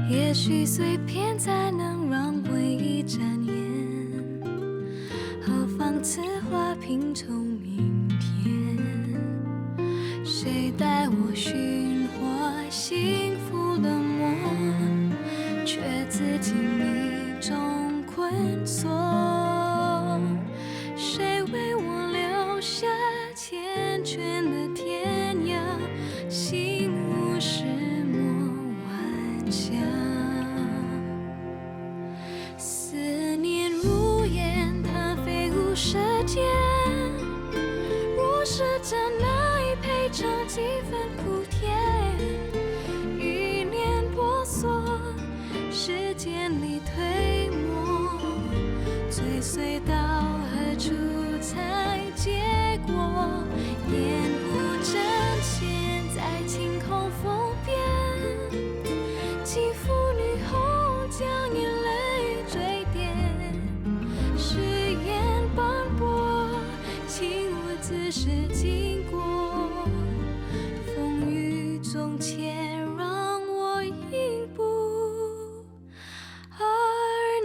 也许碎片才能让回忆展颜，何妨此花拼凑明天？谁带我寻获幸福的梦，却自己迷中困锁？谁为我留下缱绻的天涯？心无石墨晚霞，思念如烟，它飞舞舌尖。若是真爱配上几分苦甜，欲念婆娑，时间里推磨，追随到何处才结果？烟雾正现在晴空风边，肌肤女后将眼泪坠点，誓言斑驳，情我自是经过，风雨中且让我一步而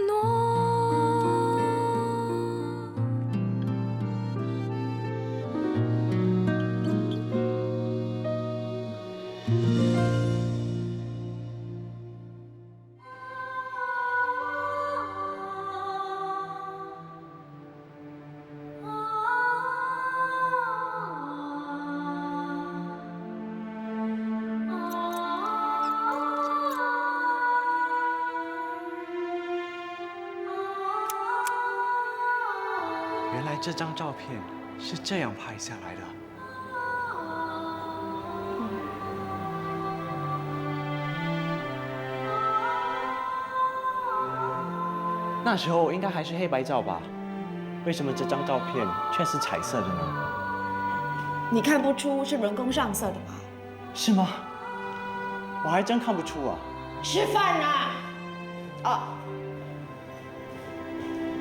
挪。原来这张照片是这样拍下来的。那时候应该还是黑白照吧？为什么这张照片却是彩色的呢？你看不出是人工上色的吗？是吗？我还真看不出啊。吃饭啦！哦，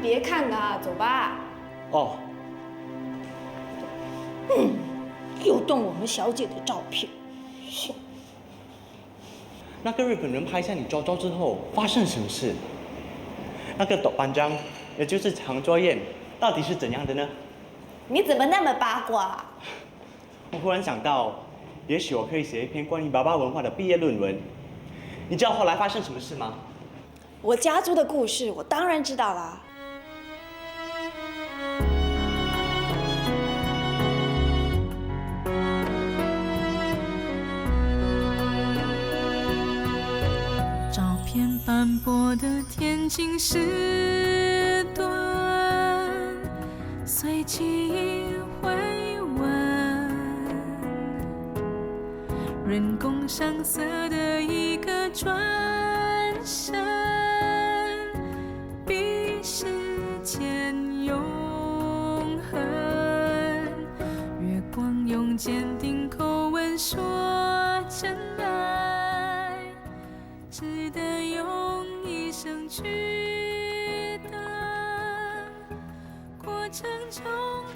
别看了，走吧。哦，又动我们小姐的照片。那个日本人拍下你周周之后发生什么事？那个董班长，也就是长桌宴，到底是怎样的呢？你怎么那么八卦？我忽然想到，也许我可以写一篇关于爸爸文化的毕业论文。你知道后来发生什么事吗？我家族的故事，我当然知道啦。照片斑驳的天晴时段，随记忆回温，人工上色的一个转身，比时间永恒。月光用坚定口吻说真爱，值得用一生去等。过程中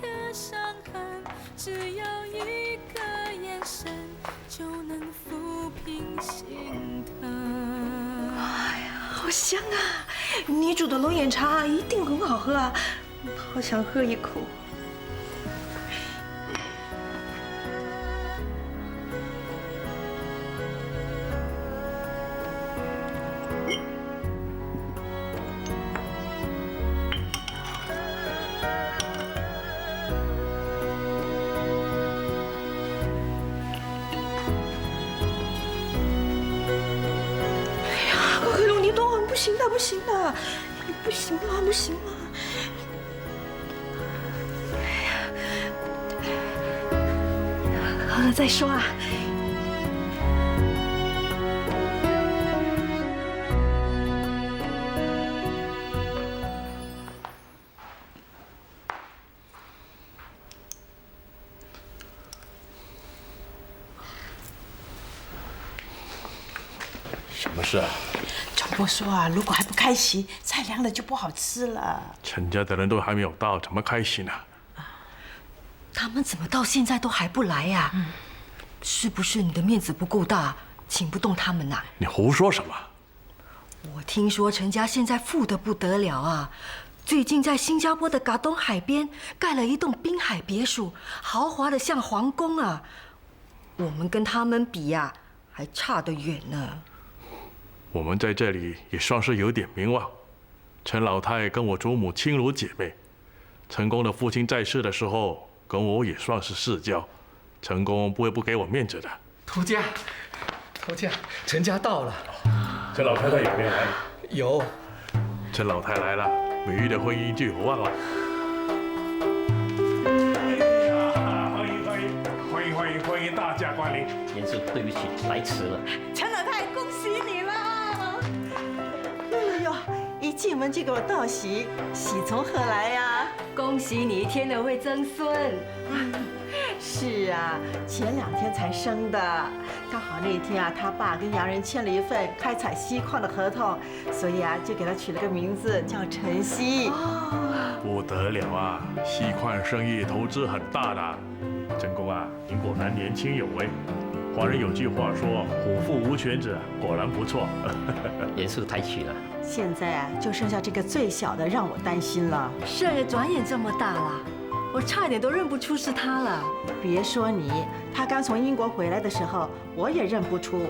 的伤痕，只要一个眼神就能抚平心疼。哎呀，好香啊！你煮的龙眼茶一定很好喝啊，好想喝一口。不行的，不行的，不行了，不行了！哎呀，喝了再说啊。什么事啊？张伯说啊，如果还不开席，菜凉了就不好吃了。陈家的人都还没有到，怎么开席呢？他们怎么到现在都还不来呀？是不是你的面子不够大，请不动他们呐？你胡说什么？我听说陈家现在富得不得了啊！最近在新加坡的嘎东海边盖了一栋滨海别墅，豪华的像皇宫啊！我们跟他们比呀，还差得远呢。我们在这里也算是有点名望。陈老太跟我祖母亲如姐妹，陈公的父亲在世的时候，跟我也算是世交。陈公不会不给我面子的。头家，陈家到了。陈老太太有没有来？有。陈老太来了，美玉的婚姻就有望了。欢迎大驾光临。严叔，对不起，来迟了。陈老太，恭喜你啦！哟，一进门就给我道喜，喜从何来呀？恭喜你天了会增孙。是啊，前2天才生的，刚好那天啊，他爸跟洋人签了一份开采锡矿的合同，所以啊，就给他取了个名字叫陈锡。不得了啊！锡矿生意投资很大的。陈公啊，您果然年轻有为。华人有句话说“虎父无犬子”，果然不错。严叔抬起了。现在啊，就剩下这个最小的，让我担心了。事儿转眼这么大了，我差点都认不出是他了。别说你，他刚从英国回来的时候，我也认不出。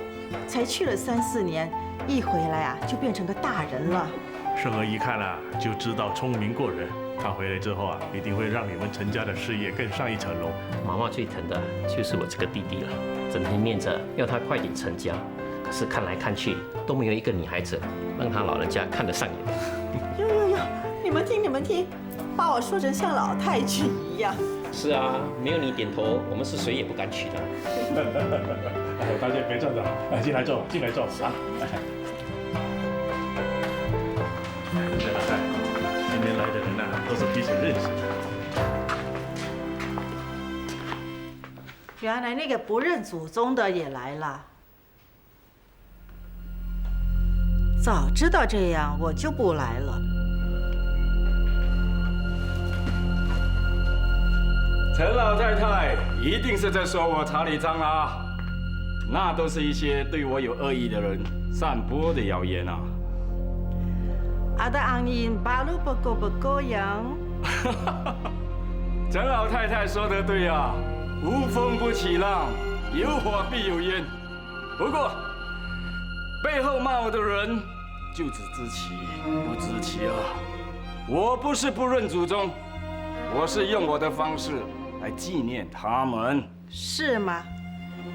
才去了3、4年，一回来啊，就变成个大人了。圣儿一看啊，就知道聪明过人。他回来之后啊，一定会让你们陈家的事业更上一层楼。妈妈最疼的就是我这个弟弟了，整天念着要他快点成家，可是看来看去都没有一个女孩子让他老人家看得上眼。哟，你们听，把我说成像老太君一样。是啊，没有你点头，我们是谁也不敢娶的。大家别站着，进来坐啊！陈老太，今天来的人呐，都是彼此认识的。原来那个不认祖宗的也来了。早知道这样，我就不来了。陈老太太一定是在说我查理章啊，那都是一些对我有恶意的人散播的谣言啊。Ada angin baru bergoyang。陈老太太说的对啊，无风不起浪，有火必有烟。不过背后骂我的人就只知其不知其二。我不是不认祖宗，我是用我的方式来纪念他们。是吗？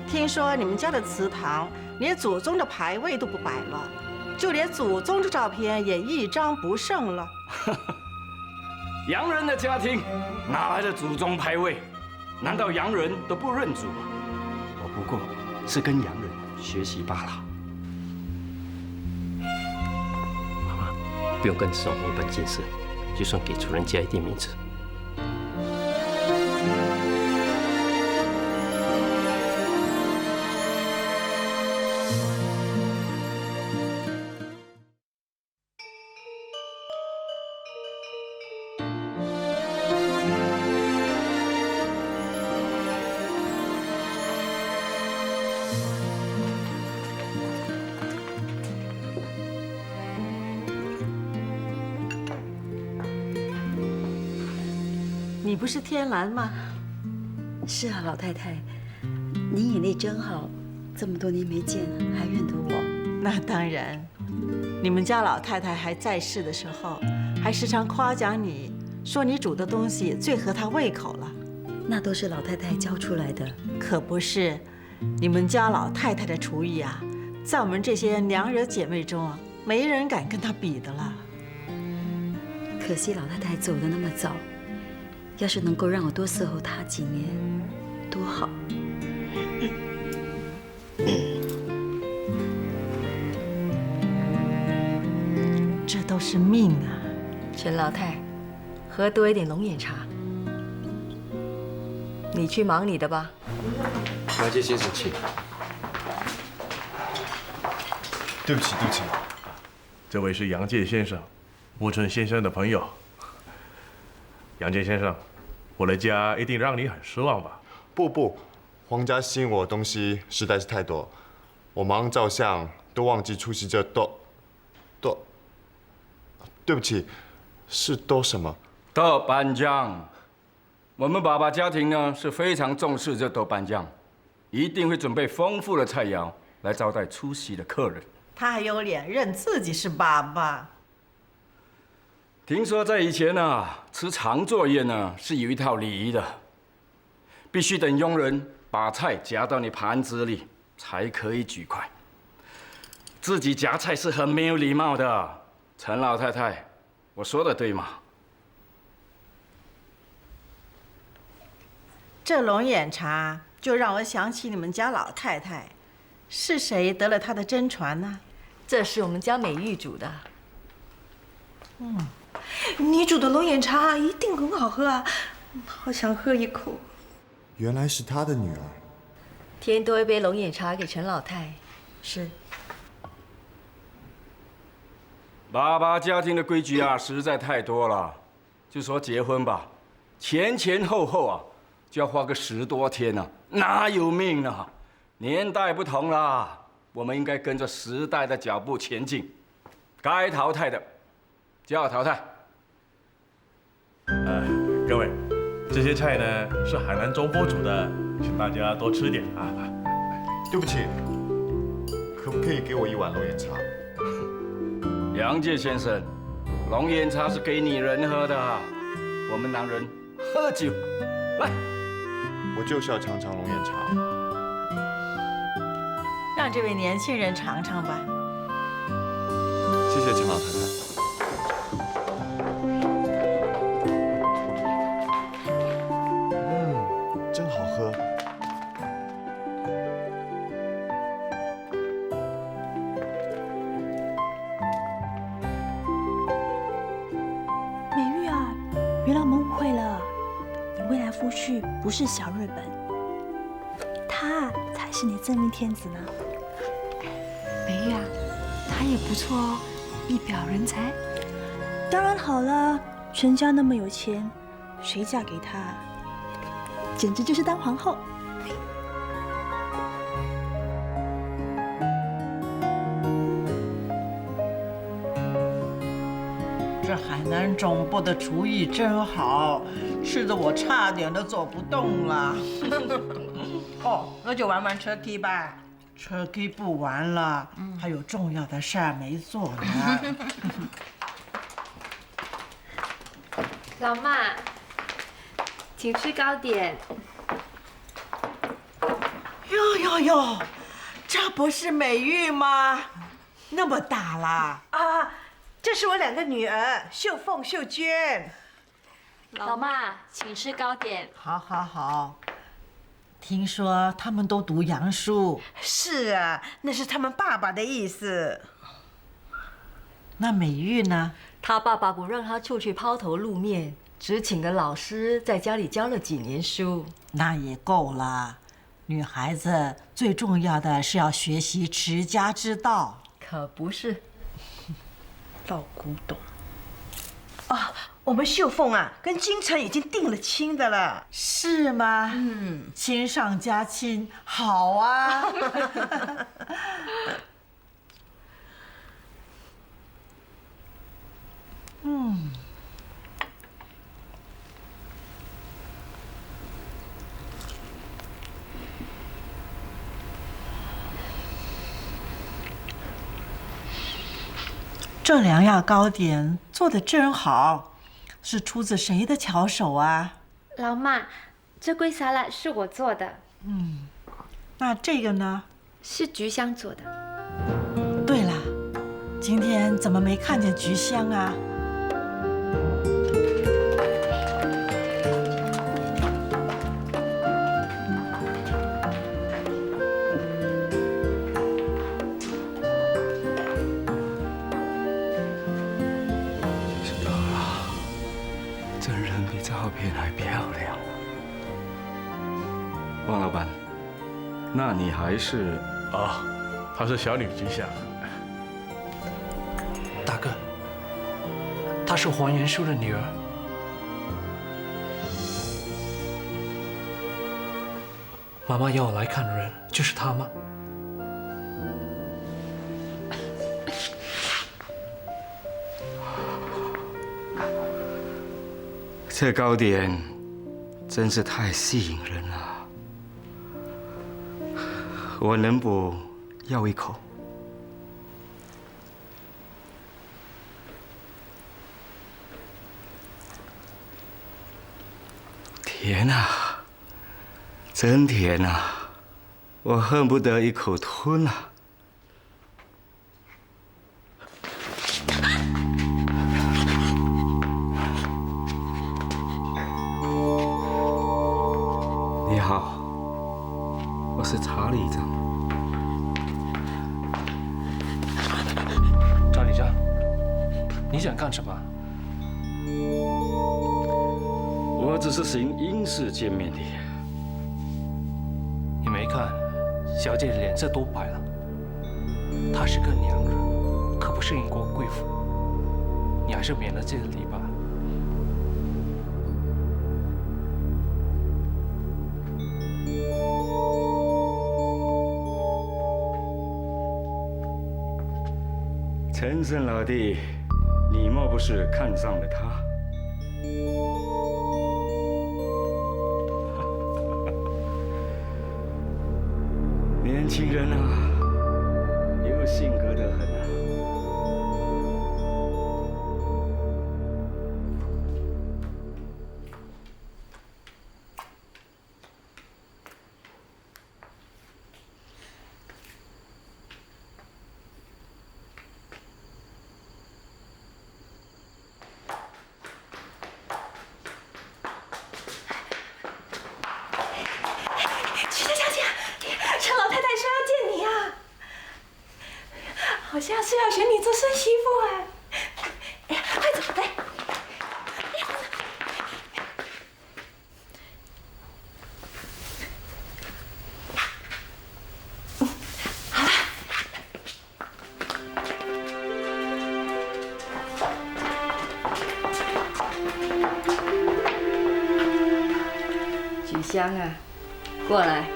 听说你们家的祠堂连祖宗的牌位都不摆了，就连祖宗的照片也一张不剩了。洋人的家庭哪来的祖宗牌位？难道洋人都不认祖吗？我不过是跟洋人学习罢了。妈妈，不用跟这种没本见识，就算给主人加一点名字。你不是天蓝吗？是啊，老太太，你眼力真好，这么多年没见，还认得我。那当然，你们家老太太还在世的时候，还时常夸奖你，说你煮的东西最合她胃口了。那都是老太太教出来的。可不是，你们家老太太的厨艺啊，在我们这些娘惹姐妹中啊，没人敢跟她比的了。可惜老太太走得那么早。要是能够让我多伺候他几年，多好！这都是命啊！陈老太，喝多一点龙眼茶。你去忙你的吧。杨介先生，请。对不起。这位是杨介先生，吴春先生的朋友。杨介先生，我的家一定让你很失望吧？不，皇家吸引我的东西实在是太多，我忙照相都忘记出席这都，对不起，是都什么？豆瓣酱。我们爸爸家庭呢是非常重视这豆瓣酱，一定会准备丰富的菜肴来招待出席的客人。他还有脸认自己是爸爸？听说在以前啊，吃长座宴呢是有一套礼仪的，必须等佣人把菜夹到你盘子里才可以举筷。自己夹菜是很没有礼貌的。陈老太太，我说的对吗？这龙眼茶就让我想起你们家老太太，是谁得了她的真传呢？这是我们家美玉煮的。你煮的龙眼茶一定很好喝啊，好想喝一口。原来是他的女儿。添多一杯龙眼茶给陈老太。是。爸爸家庭的规矩啊，实在太多了。就说结婚吧，前后啊，就要花个10多天呢，哪有命啊？年代不同啦，我们应该跟着时代的脚步前进。该淘汰的就要淘汰。各位，这些菜呢是海南中坡煮的，请大家多吃点啊。对不起，可不可以给我1碗龙眼茶？杨介先生，龙眼茶是给女人喝的，我们男人喝酒。来，我就是要尝尝龙眼茶。让这位年轻人尝尝吧。谢谢陈老太太。真好喝。美玉啊，原来我们误会了，你未来夫婿不是小日本，他才是你真命天子呢。美玉啊，他也不错哦，一表人才。当然好了，全家那么有钱，谁嫁给他，简直就是当皇后。这海南中部的厨艺真好，吃的我差点都走不动了。哦，那就玩车 K 吧。车 K 不玩了，还有重要的事儿没做呢。老妈，请吃糕点。哟，这不是美玉吗？那么大啦！啊，这是我2个女儿，秀凤、秀娟。老妈，请吃糕点。好。听说他们都读洋书。是啊，那是他们爸爸的意思。那美玉呢？他爸爸不让他出去抛头露面，只请个老师在家里教了几年书。那也够了。女孩子最重要的是要学习持家之道。可不是。老古董。啊，我们秀凤啊，跟京城已经定了亲的了。是吗？亲上加亲，好啊。这2样糕点做的真好，是出自谁的巧手啊？老妈，这龟沙拉是我做的。那这个呢？是菊香做的。对了，今天怎么没看见菊香啊？比照片还漂亮。王老板，那你还是……啊，她是小女菊香。大哥，她是黄元书的女儿。妈妈要我来看的人就是她吗？这糕点真是太吸引人了，我能不要一口？甜啊，真甜啊，我恨不得一口吞啊！你好，我是查理长。查理长，你想干什么？我只是行英式见面礼。你没看，小姐脸色都白了。她是个娘人，可不是英国贵妇。你还是免了这个礼吧。陈胜老弟，你莫不是看上了他？年轻人啊，有性格的很啊。好像是要选你做孙媳妇哎！哎呀，快走来！好了。菊香啊，过来。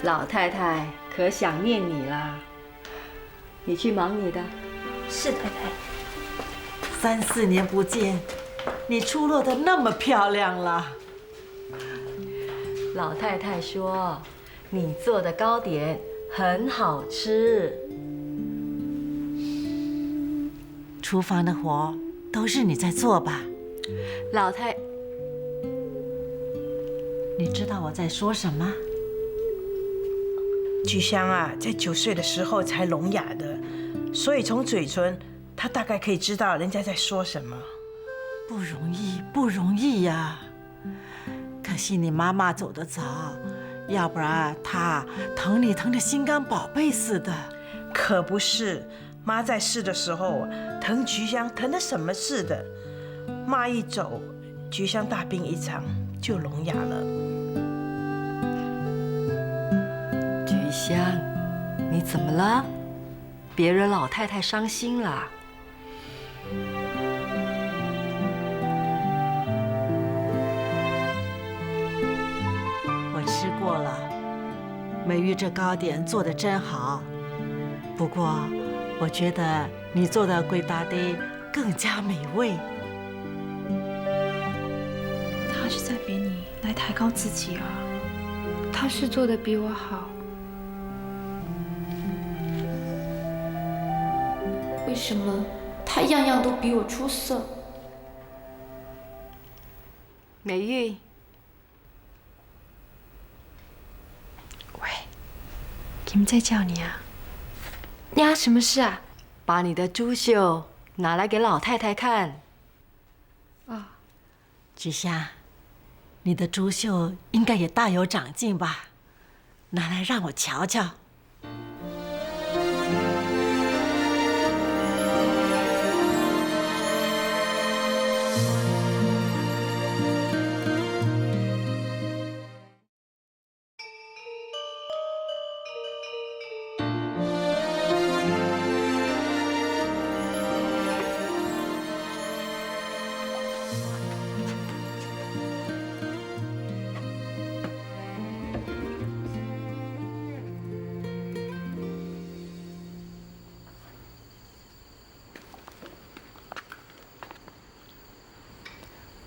老太太可想念你啦。你去忙你的。是太太。3、4年不见，你出落得那么漂亮了。老太太说，你做的糕点很好吃。厨房的活都是你在做吧？老太，你知道我在说什么？菊香啊，在9岁的时候才聋哑的，所以从嘴唇，她大概可以知道人家在说什么。不容易，不容易呀！可惜你妈妈走得早，要不然她疼你疼得心肝宝贝似的。可不是，妈在世的时候疼菊香疼得什么似的，妈一走，菊香大病一场就聋哑了。菊香，你怎么了？别惹老太太伤心啦。我吃过了，美玉这糕点做得真好。不过，我觉得你做的粿达的更加美味。他是在比你来抬高自己啊。他是做的比我好。为什么他样样都比我出色？美玉，喂，김在叫你啊。呀，什么事啊？把你的珠绣拿来给老太太看。啊，菊香，你的珠绣应该也大有长进吧？拿来让我瞧瞧。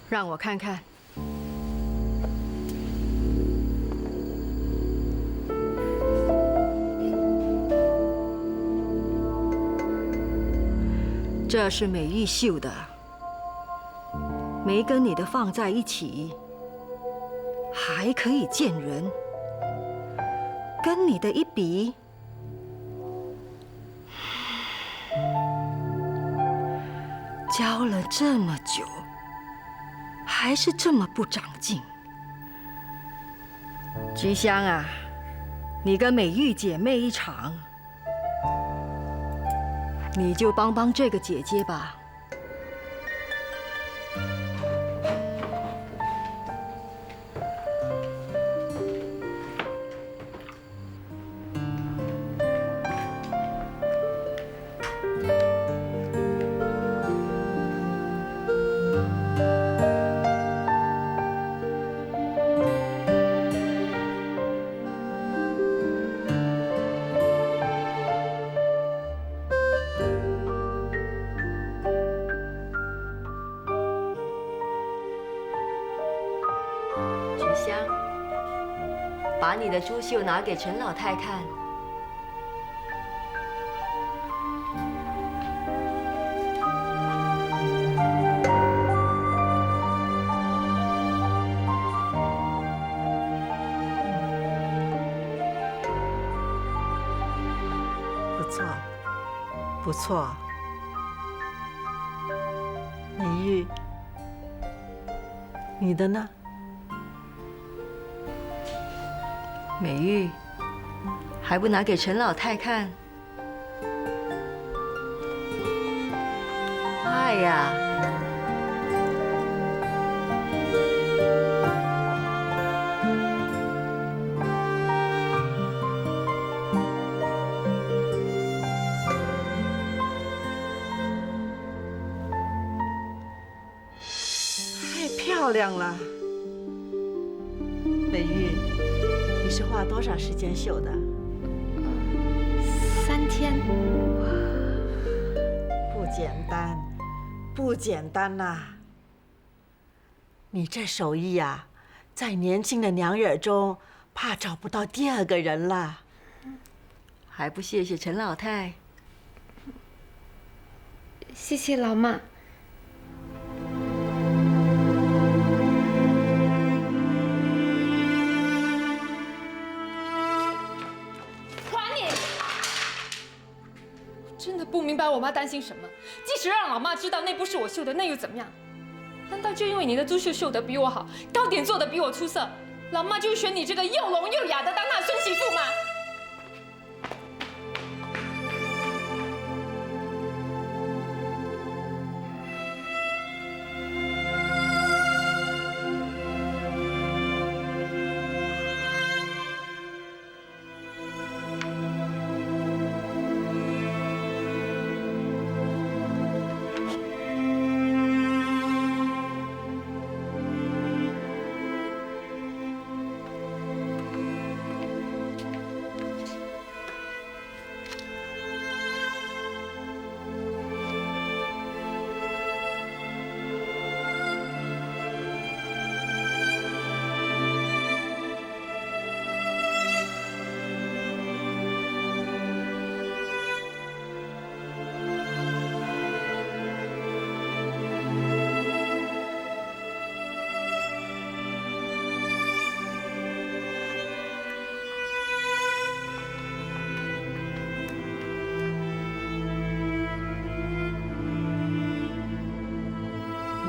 让我看看。这是美玉绣的，没跟你的放在一起，还可以见人。跟你的一比，教了这么久，还是这么不长进。菊香啊，你跟美玉姐妹一场，你就帮帮这个姐姐吧。把你的珠绣拿给陈老太看。不错，不错。美玉，你的呢？美玉，还不拿给陈老太看？快呀！太漂亮了，美玉。你是花多少时间绣的？3天。不简单，不简单呐！你这手艺呀，在年轻的娘惹中，怕找不到第二个人了。还不谢谢陈老太？谢谢老妈。不明白我妈担心什么。即使让老妈知道那不是我绣的，那又怎么样？难道就因为你的珠绣绣得比我好，糕点做得比我出色，老妈就选你这个又聋又哑的当她孙媳妇吗？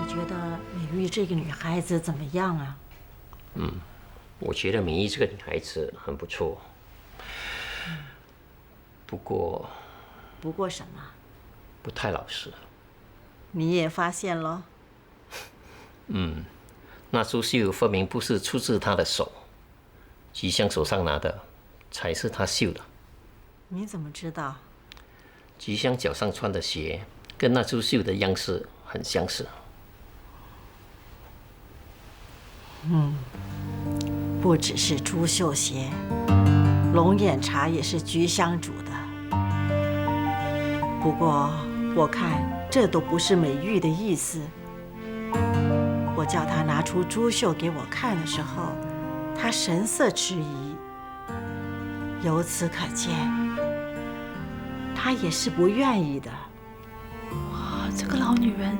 觉得美玉这个女孩子怎么样啊？我觉得美玉这个女孩子很不错。不过什么？不太老实。你也发现了？那珠绣分明不是出自她的手，菊香手上拿的才是她绣的。你怎么知道？菊香脚上穿的鞋跟那珠绣的样式很相似。不只是珠绣鞋，龙眼茶也是菊香煮的。不过我看这都不是美玉的意思。我叫他拿出珠绣给我看的时候，他神色迟疑。由此可见，他也是不愿意的。哇，这个老女人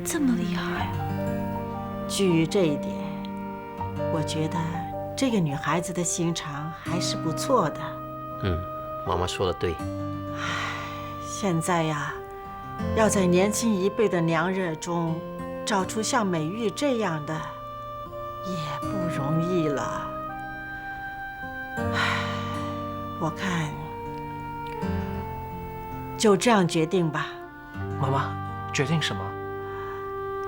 这么厉害！基于这一点，我觉得这个女孩子的心肠还是不错的。妈妈说的对。现在呀，要在年轻一辈的娘惹中找出像美玉这样的，也不容易了。我看就这样决定吧。妈妈，决定什么？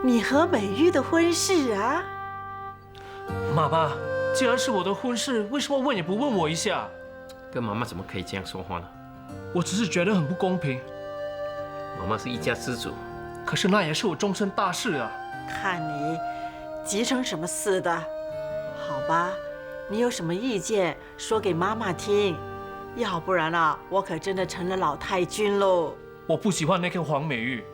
你和美玉的婚事啊。妈妈，既然是我的婚事，为什么问也不问我一下？跟妈妈怎么可以这样说话呢？我只是觉得很不公平。妈妈是一家之主，可是那也是我终身大事啊。看你急成什么似的，好吧，你有什么意见说给妈妈听，要不然啊，我可真的成了老太君喽。我不喜欢那个黄美玉，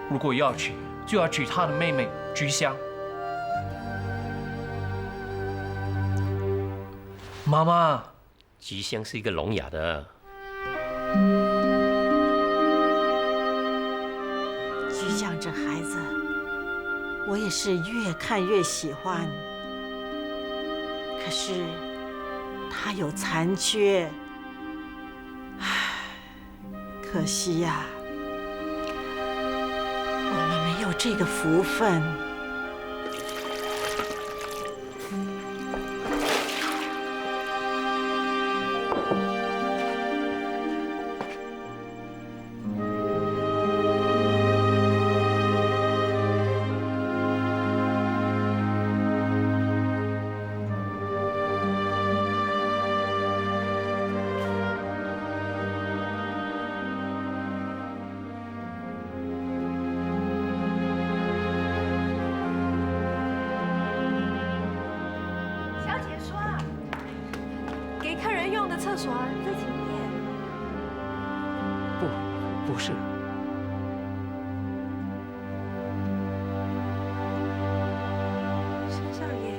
如果要娶，就要娶她的妹妹菊香。妈妈，菊香是一个聋哑的。菊香这孩子，我也是越看越喜欢。可是他有残缺，唉，可惜呀，我们没有这个福分。厕所啊，在前面。不是。申少爷，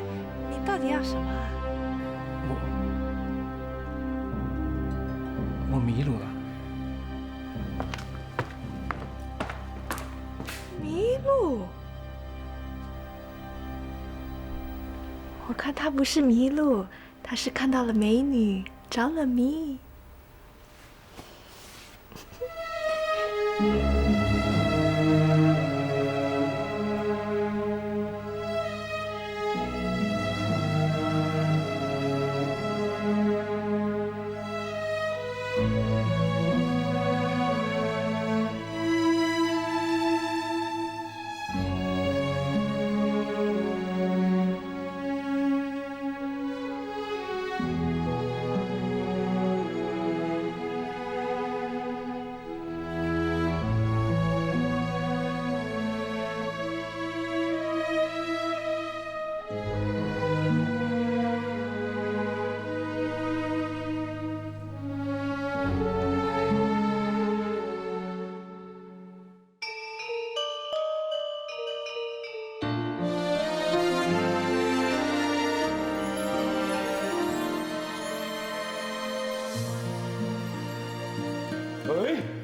你到底要什么啊？我迷路了。迷路？我看他不是迷路，他是看到了美女。着了迷。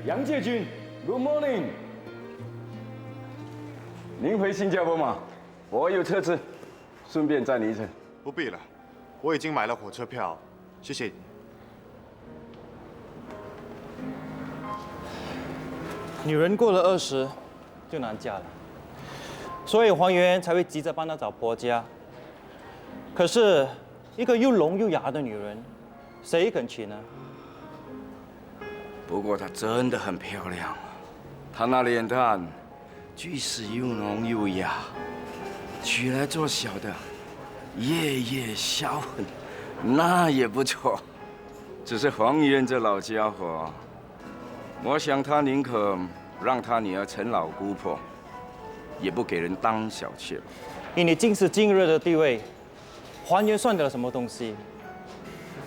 杨介军 ，Good morning。您回新加坡吗？我有车子，顺便载你一程。不必了，我已经买了火车票，谢谢你。女人过了20就难嫁了，所以黄媛才会急着帮她找婆家。可是，一个又聋又哑的女人，谁肯娶呢？不过她真的很漂亮，她那脸蛋，即使又浓又哑，娶来做小的，夜夜销魂，那也不错。只是黄渊这老家伙，我想他宁可让他女儿陈老姑婆，也不给人当小妾。以你今时今日的地位，黄渊算得了什么东西？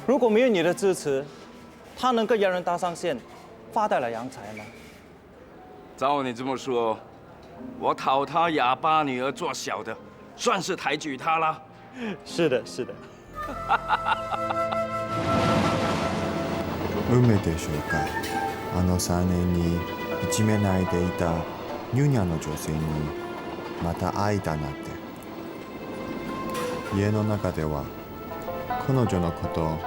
如果没有你的支持，他能跟洋人搭上线，发大了洋财吗？照你这么说，我讨他哑巴女儿做小的，算是抬举他了。是的，是的。運命でしょうか。あの3年にいじめないでいたニュニャの女性にまた会いたなって。家の中では彼女のこと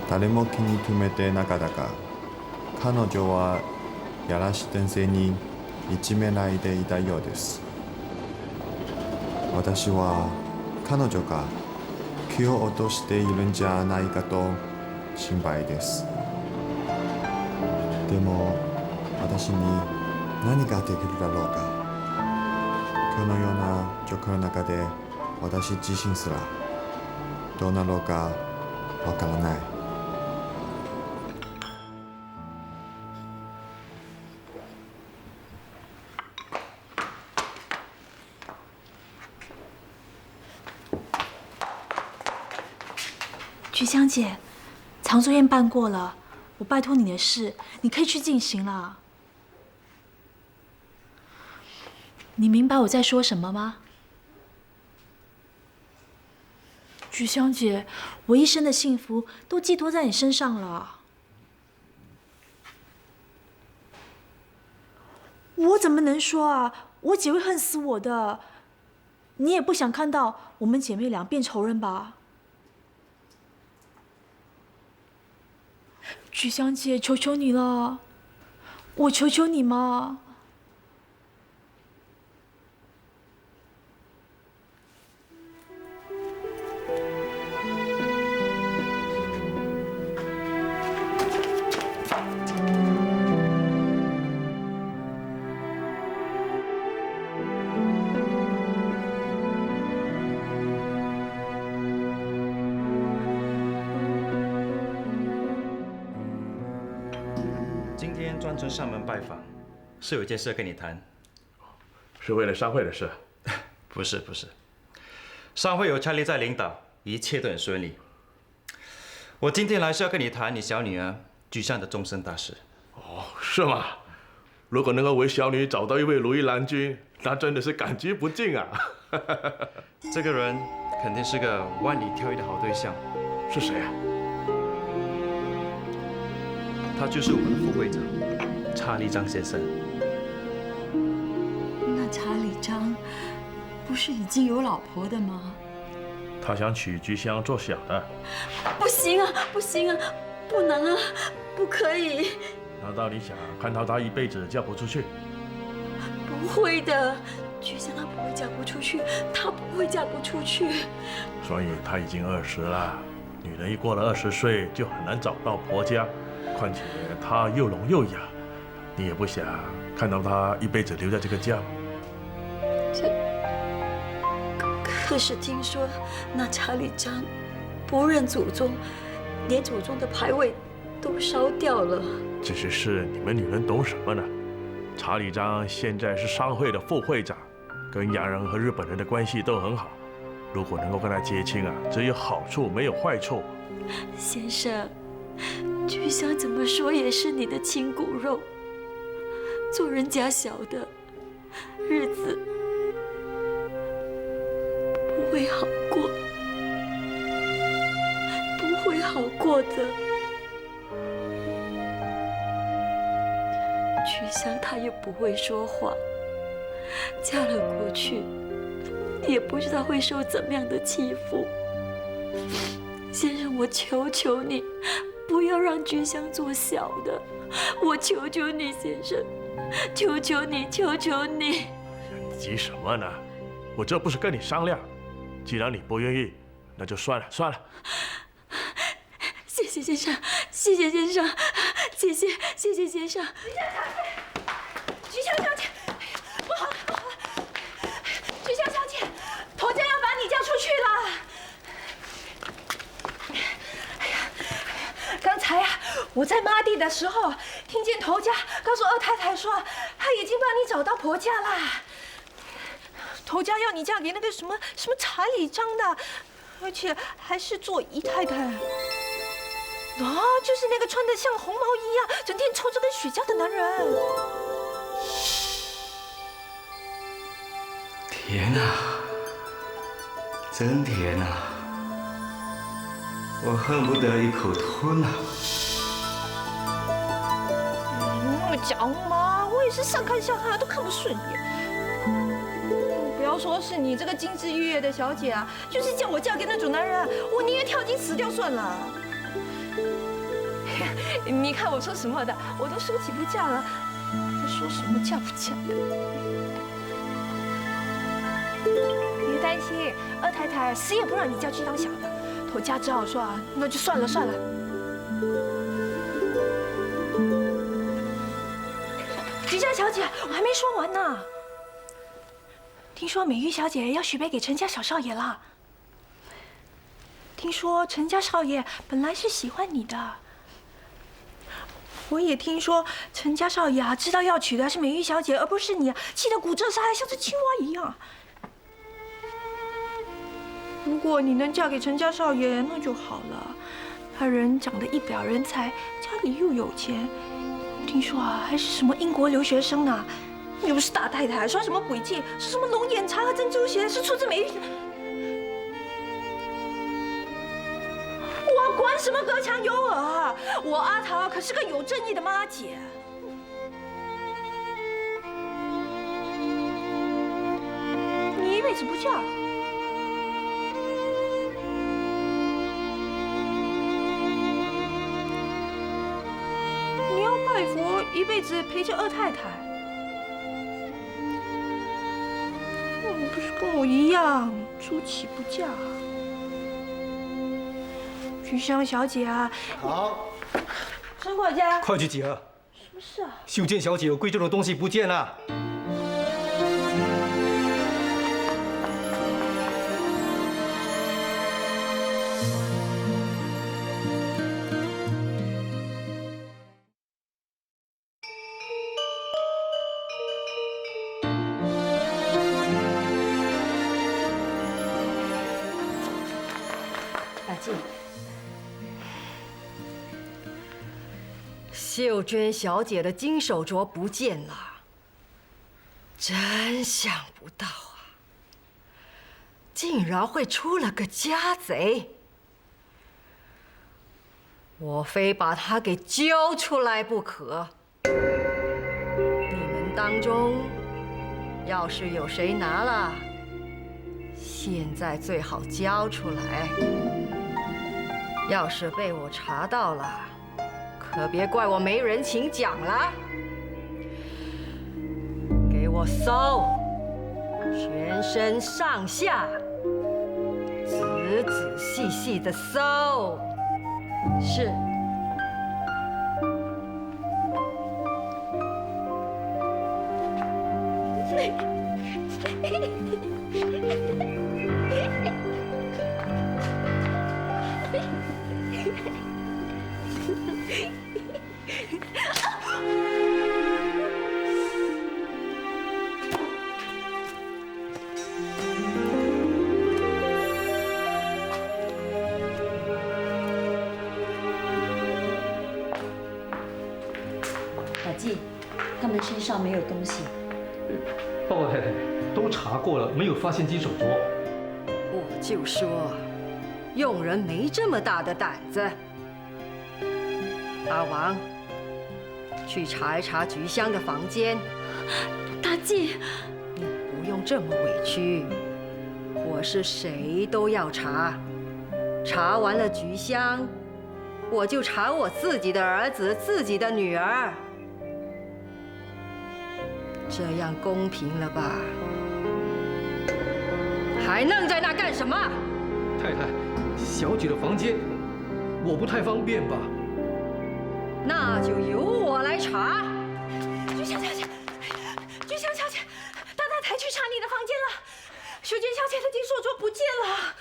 誰も気に留めてなかったが、彼女はやらし先生にいじめないでいたようです。私は彼女が気を落としているんじゃないかと心配です。でも私に何ができるだろうか。このような状況の中で私自身すらどうなろうかわからない。菊香姐，长寿宴办过了，我拜托你的事，你可以去进行了。你明白我在说什么吗？菊香姐，我一生的幸福都寄托在你身上了。我怎么能说啊？我姐会恨死我的。你也不想看到我们姐妹俩变仇人吧？菊香姐，求求你了，我求求你嘛！今天专程上门拜访，是有件事跟你谈。是为了商会的事？不是，商会有查理在领导，一切都很顺利。我今天来是要跟你谈你小女儿菊香的终身大事。哦，是吗？如果能够为小女找到一位如意郎君，那真的是感激不尽啊！这个人肯定是个万里挑一的好对象。是谁啊？他就是我们的副会长查理张先生。那查理张不是已经有老婆的吗？他想娶菊香做小的。不行啊，不行啊，不能啊，不可以！难道你想看到他一辈子嫁不出去？不会的，菊香她不会嫁不出去，她不会嫁不出去。所以她已经20了，女人一过了20岁就很难找到婆家。况且她又聋又哑，你也不想看到她一辈子留在这个家吗？可是听说那查理张不认祖宗，连祖宗的牌位都烧掉了。这些事你们女人懂什么呢？查理张现在是商会的副会长，跟洋人和日本人的关系都很好。如果能够跟他结亲啊，只有好处没有坏处。先生，菊香怎么说也是你的亲骨肉，做人家小的日子不会好过，不会好过的。菊香她又不会说话，嫁了过去，也不知道会受怎么样的欺负。先生，我求求你，不要让菊香做小的，我求求你，先生，求求你，求求你！你急什么呢？我这不是跟你商量，既然你不愿意，那就算了算了。谢谢先生，谢谢先生，谢谢先生。菊香小姐，不好了不好了！菊香小姐，婆家要把你嫁出去了。刚才我在抹地的时候，听见头家告诉二太太说，她已经帮你找到婆家啦。头家要你嫁给那个什么查理张的，而且还是做姨太太。就是那个穿得像红毛衣一样，整天抽着跟雪茄的男人。菊香小姐，菊香小姐，头家要把你嫁出去了。刚才我在抹地的时候，听见头家告诉二太太说，她已经帮你找到婆家啦。头家要你嫁给那个什么查理张的，而且还是做姨太太。就是那个穿得像红毛衣一样，整天抽着跟雪茄的男人。菊香小姐，菊香小姐，头家要把你嫁出去了。甜啊，真甜啊！我恨不得一口吞啊！那么讲嘛，我也是上看下看都看不顺眼。不要说是你这个金枝玉叶的小姐啊，就是叫我嫁给那种男人啊，我宁愿跳井死掉算了。你看我说什么的，我都说起不嫁了，还说什么嫁不嫁的？别担心，二太太死也不让你嫁去当小的。头家只好说啊，那就算了算了。菊家小姐，我还没说完呢。听说美玉小姐要许配给陈家小少爷了。听说陈家少爷本来是喜欢你的。我也听说陈家少爷啊，知道要娶的是美玉小姐，而不是你，气得骨折下来，像只青蛙一样。如果你能嫁给陈家少爷，那就好了。他人长得一表人才，家里又有钱，听说啊，还是什么英国留学生呢。又不是大太太，说什么诡计，说什么龙眼茶和珍珠鞋是出自美玉。我管什么隔墙有耳啊！我阿桃可是个有正义的妈姐。你一辈子不嫁？你要拜佛一辈子陪着二太太？你不是跟我一样出奇不嫁？菊香小姐啊，好，沈管家，快去集合。什么事啊？秀娟小姐有贵重的东西不见了。大静，秀娟小姐的金手镯不见了，真想不到啊，竟然会出了个家贼，我非把他给揪出来不可。你们当中要是有谁拿了，现在最好交出来。要是被我查到了，可别怪我没人情讲了。给我搜，全身上下，仔仔细细的搜。是。老纪，他们身上没有东西。报告太太，都查过了，没有发现金手镯。我就说，佣人没这么大的胆子。阿王，去查一查菊香的房间。大纪，你不用这么委屈，我是谁都要查。查完了菊香，我就查我自己的儿子、自己的女儿。这样公平了吧？还愣在那干什么？太太，小姐的房间我不太方便吧？那就由我来查。菊香小姐，菊香小姐，大太太去查你的房间了，秀娟小姐的金手镯不见了。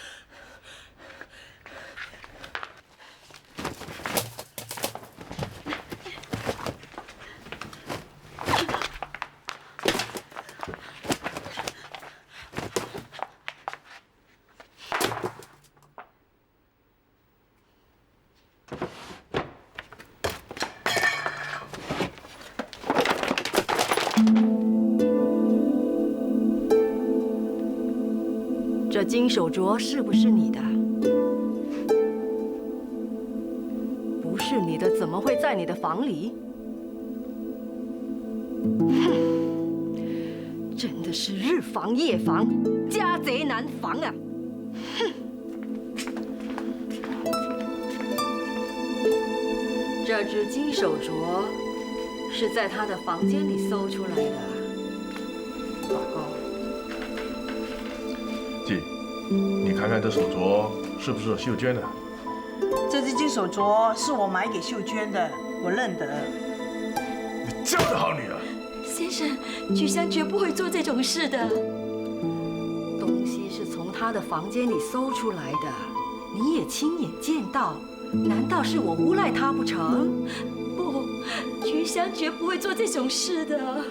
金手镯是不是你的？不是你的，怎么会在你的房里？哼，真的是日防夜防，家贼难防啊！哼，这只金手镯是在他的房间里搜出来的。老公，季，你看看这手镯是不是秀娟的？这只金手镯是我买给秀娟的，我认得。你这样的好女儿。先生，菊香绝不会做这种事的。东西是从他的房间里搜出来的，你也亲眼见到，难道是我诬赖他不成？不，菊香绝不会做这种事的。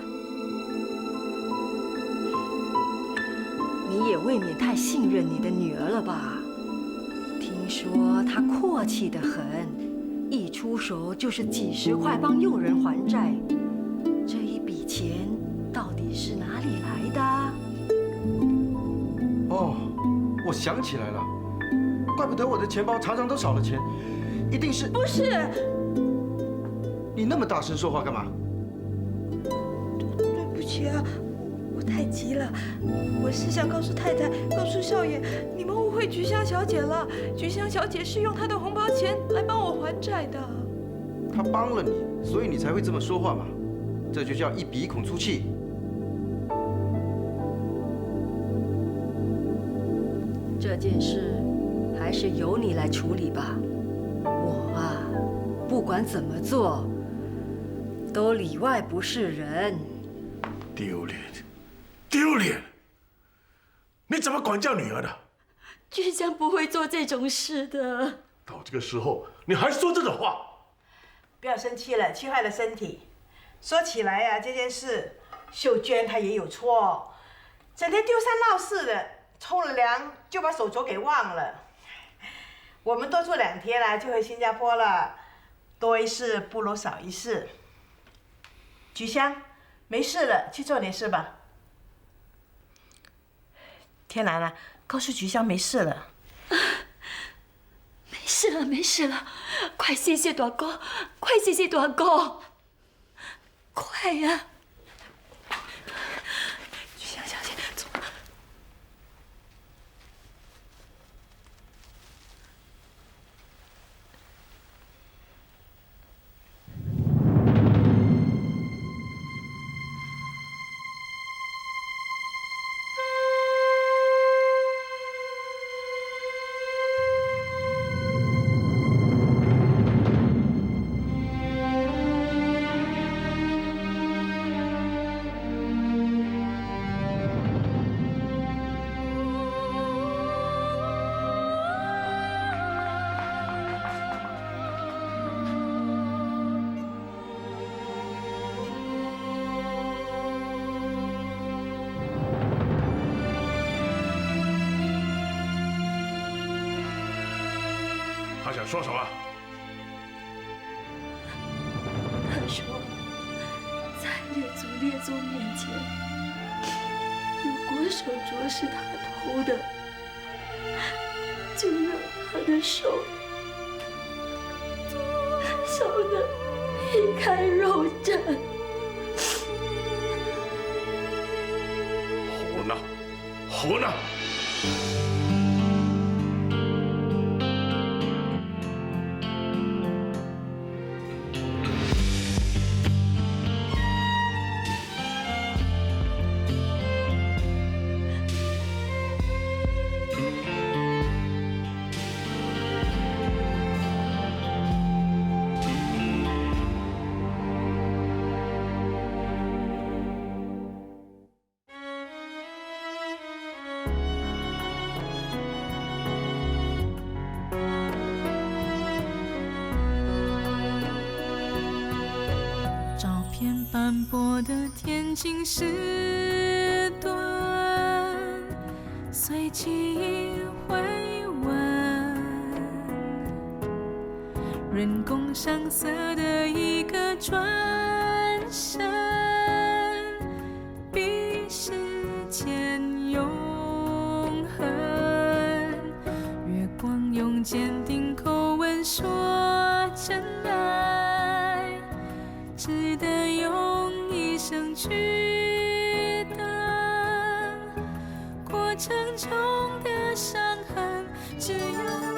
你也未免太信任你的女儿了吧？听说她阔气得很，一出手就是几10块帮佣人还债。这一笔钱到底是哪里来的？哦，我想起来了，怪不得我的钱包常常都少了钱，一定是……不是，你那么大声说话干嘛？对不起啊，我太急了，我是想告诉太太，告诉少爷，你们误会菊香小姐了。菊香小姐是用她的红包钱来帮我还债的。她帮了你，所以你才会这么说话嘛。这就叫一鼻孔出气。这件事还是由你来处理吧。我啊，不管怎么做，都里外不是人。丢脸，丢脸！你怎么管教女儿的？菊香不会做这种事的。到这个时候，你还说这种话？不要生气了，气坏了身体。说起来呀，这件事秀娟她也有错，整天丢三落四的，冲了凉就把手镯给忘了。我们多住2天了，就回新加坡了，多一事不如少一事。菊香，没事了，去做点事吧。天蓝啊，告诉菊香没事了。没事了，没事了，快谢谢大哥，快谢谢大哥。快呀！菊香小姐，走。他想说什么？他说，在列祖面前，如果手镯是他偷的，就让他的手烧得皮开肉绽。胡闹，胡闹！斑驳的天津时段，随记忆回温，人工上色的一个转身，比时间永恒。用坚定口吻说真爱，值得用一生去等。过程中的伤痕，只有